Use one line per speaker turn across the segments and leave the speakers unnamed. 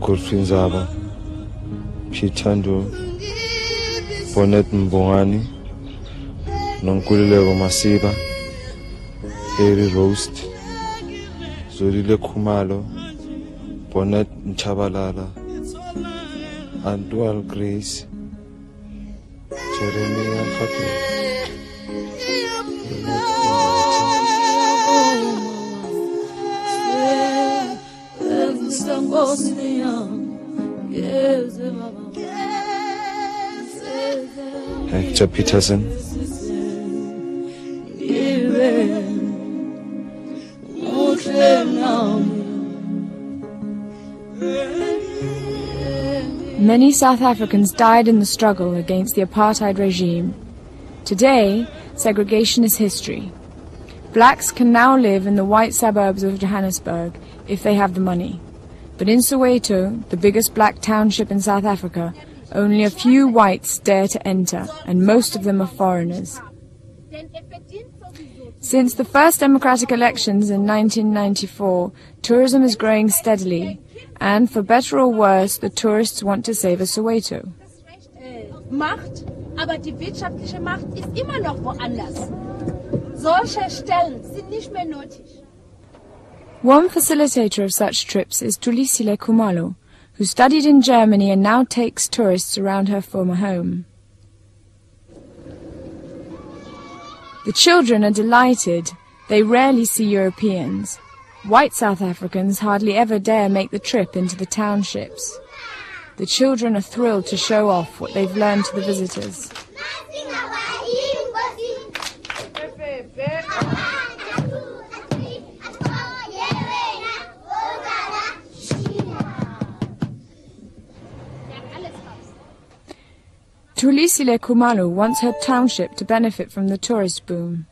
Kurfinzaba, Pitando, Bonet Mbongani, Nonkulilego Masiba, Eri Roast, Zorile Kumalo, Bonet Nchabalala, and Dual Grace, Jeremy and Fatih. Hector Pieterson,
Many South Africans died in the struggle against the apartheid regime. Today, segregation is history. Blacks can now live in the white suburbs of Johannesburg if they have the money. But in Soweto, the biggest black township in South Africa, only a few whites dare to enter, and most of them are foreigners. Since the first democratic elections in 1994, tourism is growing steadily, and for better or worse, the tourists want to save a Soweto.
Macht, aber die wirtschaftliche Macht ist immer noch woanders. Solche Stellen sind nicht mehr nötig.
One facilitator of such trips is Tulisile Khumalo, who studied in Germany and now takes tourists around her former home. The children are delighted. They rarely see Europeans. White South Africans hardly ever dare make the trip into the townships. The children are thrilled to show off what they've learned to the visitors. Tulisile Khumalo wants her township to benefit from the tourist boom.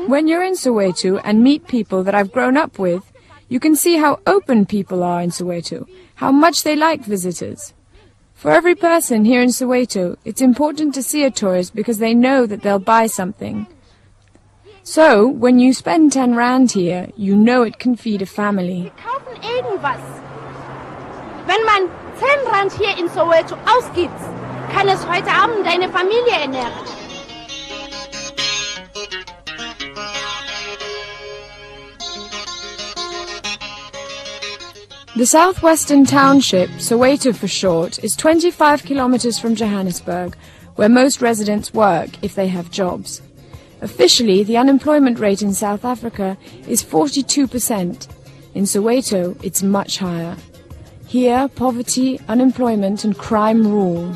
When you're in Soweto and meet people that I've grown up with, you can see how open people are in Soweto, how much they like visitors. For every person here in Soweto, it's important to see a tourist because they know that they'll buy something. So, when you spend 10 rand here, you know it can feed a family.
Wenn man 10 Rand hier in Soweto ausgibt, kann es heute Abend deine Familie ernähren.
The southwestern township, Soweto for short, is 25 kilometers from Johannesburg, where most residents work if they have jobs. Officially, the unemployment rate in South Africa is 42%. In Soweto, it's much higher. Here, poverty, unemployment and crime rule.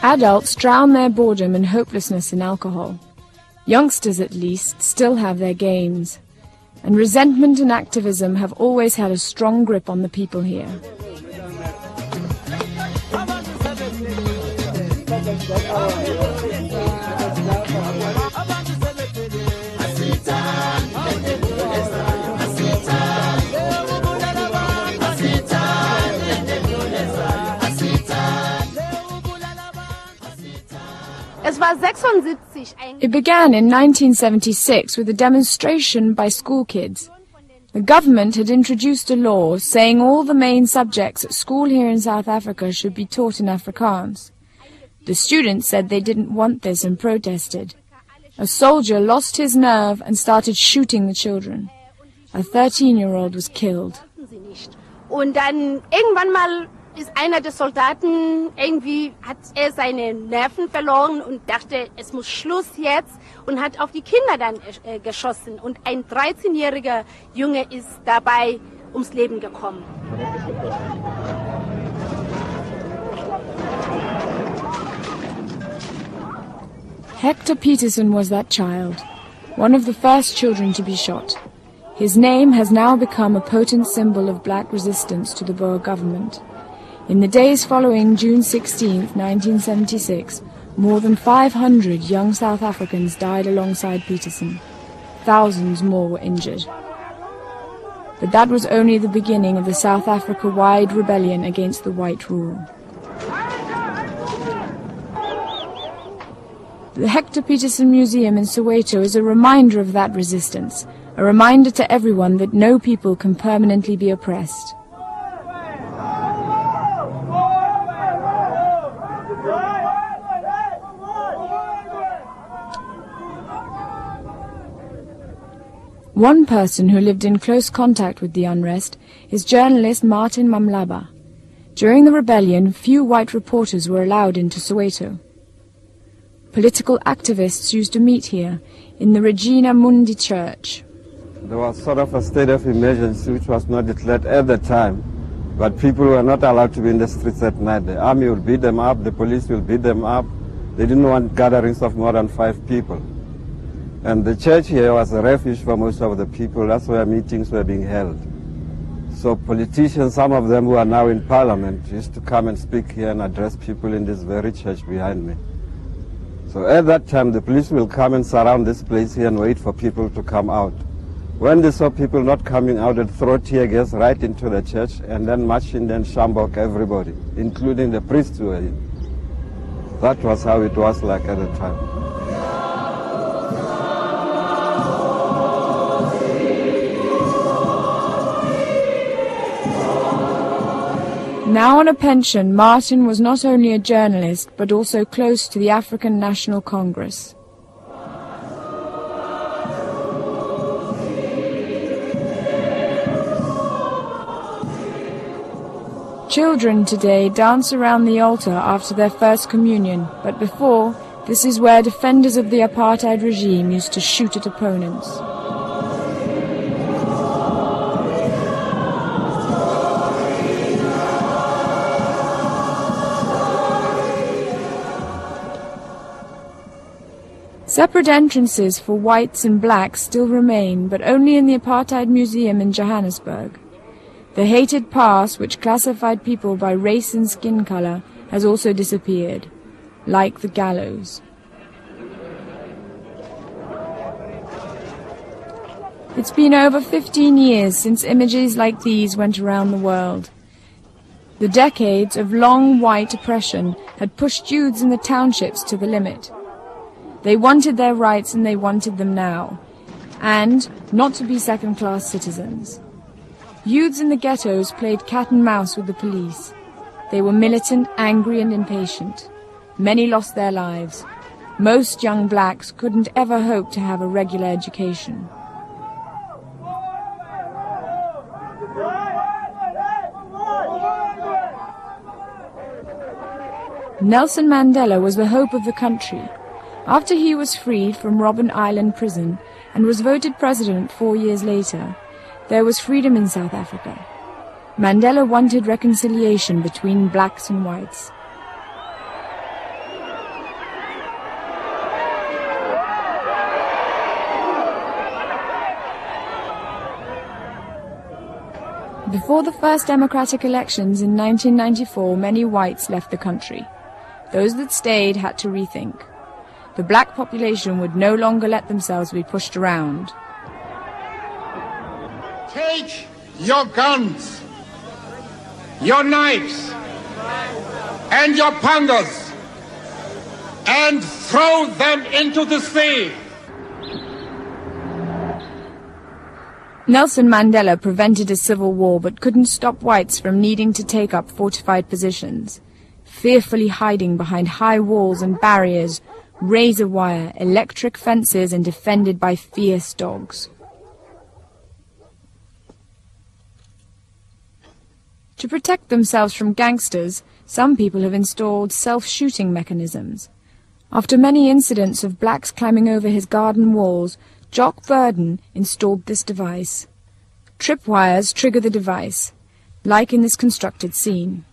Adults drown their boredom and hopelessness in alcohol. Youngsters, at least, still have their games. And resentment and activism have always had a strong grip on the people here. It began in 1976 with a demonstration by school kids. The government had introduced a law saying all the main subjects at school here in South Africa should be taught in Afrikaans. The students said they didn't want this and protested. A soldier lost his nerve and started shooting the children. A 13-year-old was killed.
Und dann irgendwann mal ist einer der Soldaten, irgendwie hat er seine Nerven verloren und dachte, es muss Schluss jetzt und hat auf die Kinder dann geschossen. Und ein 13-jähriger Junge ist dabei ums Leben gekommen.
Hector Pieterson was that child, one of the first children to be shot. His name has now become a potent symbol of black resistance to the Boer government. In the days following June 16, 1976, more than 500 young South Africans died alongside Pieterson. Thousands more were injured. But that was only the beginning of the South Africa-wide rebellion against the white rule. The Hector Pieterson Museum in Soweto is a reminder of that resistance, a reminder to everyone that no people can permanently be oppressed. One person who lived in close contact with the unrest is journalist Marion Mayer-Hohdahl. During the rebellion, few white reporters were allowed into Soweto. Political activists used to meet here, in the Regina Mundi church.
There was sort of a state of emergency which was not declared at the time, but people were not allowed to be in the streets at night. The army will beat them up, the police will beat them up. They didn't want gatherings of more than 5 people. And the church here was a refuge for most of the people. That's where meetings were being held. So politicians, some of them who are now in parliament, used to come and speak here and address people in this very church behind me. So at that time, the police will come and surround this place here and wait for people to come out. When they saw people not coming out, they'd throw tear gas right into the church and then march in and shambok everybody, including the priests who were in. That was how it was like at the time.
Now on a pension, Martin was not only a journalist, but also close to the African National Congress. Children today dance around the altar after their first communion, but before, this is where defenders of the apartheid regime used to shoot at opponents. Separate entrances for whites and blacks still remain, but only in the Apartheid Museum in Johannesburg. The hated pass, which classified people by race and skin color, has also disappeared, like the gallows. It's been over 15 years since images like these went around the world. The decades of long white oppression had pushed youths in the townships to the limit. They wanted their rights and they wanted them now, and not to be second-class citizens. Youths in the ghettos played cat and mouse with the police. They were militant, angry and impatient. Many lost their lives. Most young blacks couldn't ever hope to have a regular education. Nelson Mandela was the hope of the country. After he was freed from Robben Island prison and was voted president 4 years later, there was freedom in South Africa. Mandela wanted reconciliation between blacks and whites. Before the first democratic elections in 1994, many whites left the country. Those that stayed had to rethink. The black population would no longer let themselves be pushed around.
Take your guns, your knives, and your pangas, and throw them into the sea.
Nelson Mandela prevented a civil war but couldn't stop whites from needing to take up fortified positions, fearfully hiding behind high walls and barriers, razor wire, electric fences, and defended by fierce dogs. To protect themselves from gangsters, some people have installed self-shooting mechanisms. After many incidents of blacks climbing over his garden walls, Jock Burden installed this device. Tripwires trigger the device, like in this constructed scene.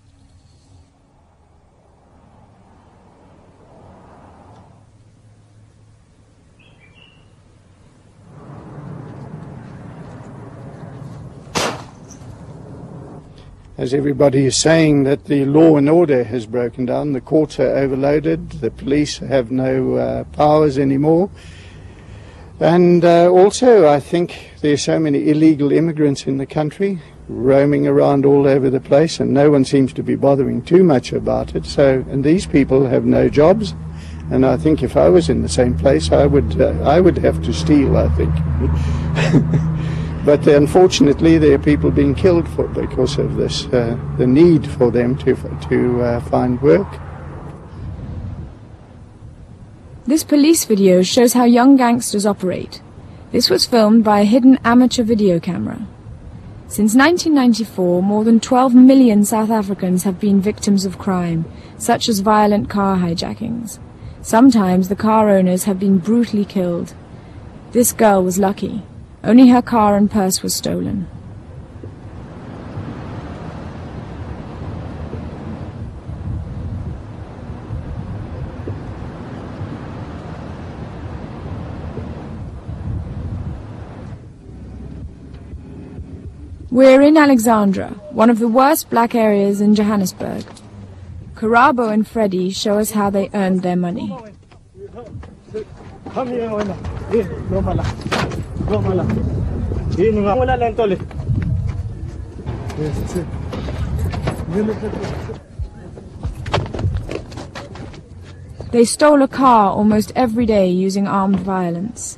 as everybody is saying, that the law and order has broken down. The courts are overloaded. The police have no powers anymore. And also, I think there's so many illegal immigrants in the country, roaming around all over the place, and no one seems to be bothering too much about it. So, and these people have no jobs, and I think if I was in the same place, I would have to steal, I think. But unfortunately, there are people being killed because of this, the need for them to find work.
This police video shows how young gangsters operate. This was filmed by a hidden amateur video camera. Since 1994, more than 12 million South Africans have been victims of crime, such as violent car hijackings. Sometimes the car owners have been brutally killed. This girl was lucky. Only her car and purse was stolen. We're in Alexandra, one of the worst black areas in Johannesburg. Karabo and Freddie show us how they earned their money. They stole a car almost every day using armed violence.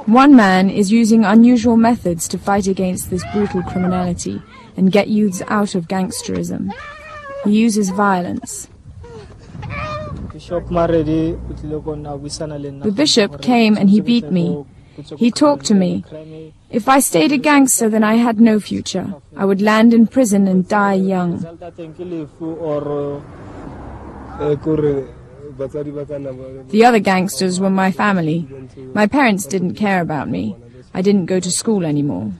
One man is using unusual methods to fight against this brutal criminality and get youths out of gangsterism. He uses violence. The bishop came and he beat me. He talked to me. If I stayed a gangster, then I had no future. I would land in prison and die young. The other gangsters were my family. My parents didn't care about me. I didn't go to school anymore.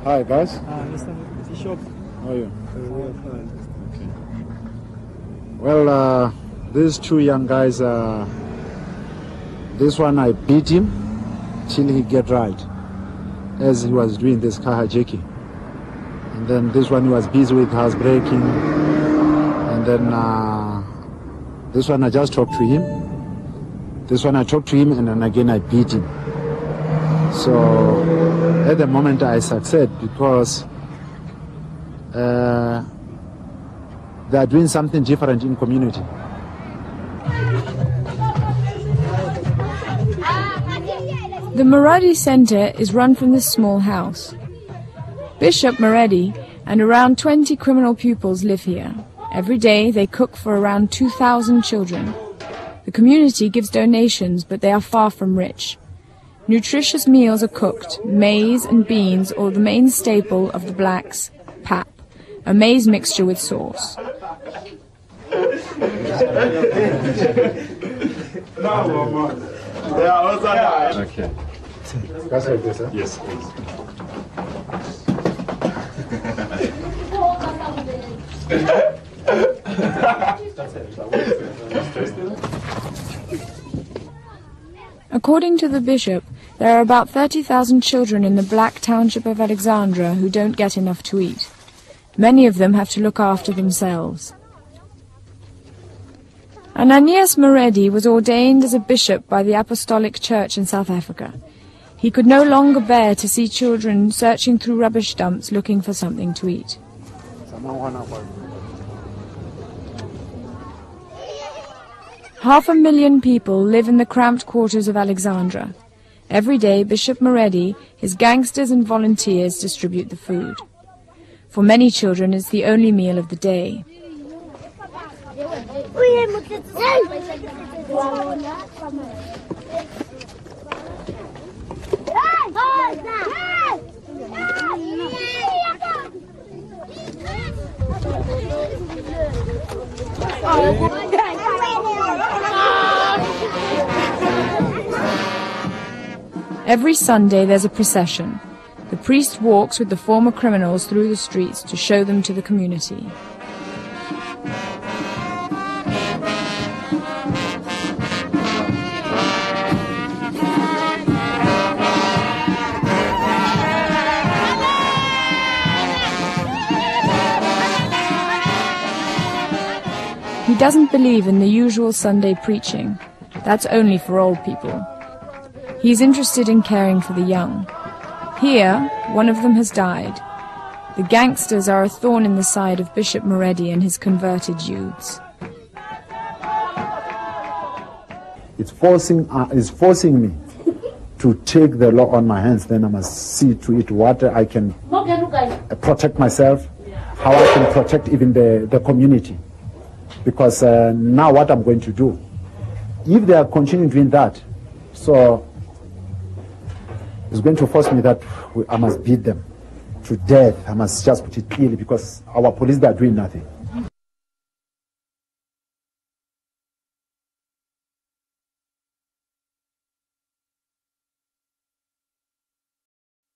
Hi guys. How are you? Okay. Well, these two young guys, this one I beat him till he get right, as he was doing this car hijacking. And then this one he was busy with housebreaking, and then this one I just talked to him. This one I talked to him, and then again I beat him. So at the moment I succeed because they are doing something different in community.
The Maradi Center is run from this small house. Bishop Maradi and around 20 criminal pupils live here. Every day they cook for around 2,000 children. The community gives donations, but they are far from rich. Nutritious meals are cooked, maize and beans, or the main staple of the blacks, pap, a maize mixture with sauce.
Okay. Guys like this, huh? Yes, please.
According to the bishop, there are about 30,000 children in the black township of Alexandra who don't get enough to eat. Many of them have to look after themselves. Ananias Maredi was ordained as a bishop by the Apostolic Church in South Africa. He could no longer bear to see children searching through rubbish dumps looking for something to eat. 500,000 people live in the cramped quarters of Alexandra. Every day, Bishop Maredi, his gangsters and volunteers distribute the food. For many children, it's the only meal of the day. Every Sunday there's a procession. The priest walks with the former criminals through the streets to show them to the community. doesn't believe in the usual Sunday preaching. That's only for old people. He's interested in caring for the young. Here, one of them has died. The gangsters are a thorn in the side of Bishop Moretti and his converted youths.
It's forcing me to take the law on my hands. Then I must see to it what I can protect myself, how I can protect even the community. Because now what I'm going to do, if they are continuing doing that, so it's going to force me that I must beat them to death. I must just put it clearly, because our police, they are doing nothing.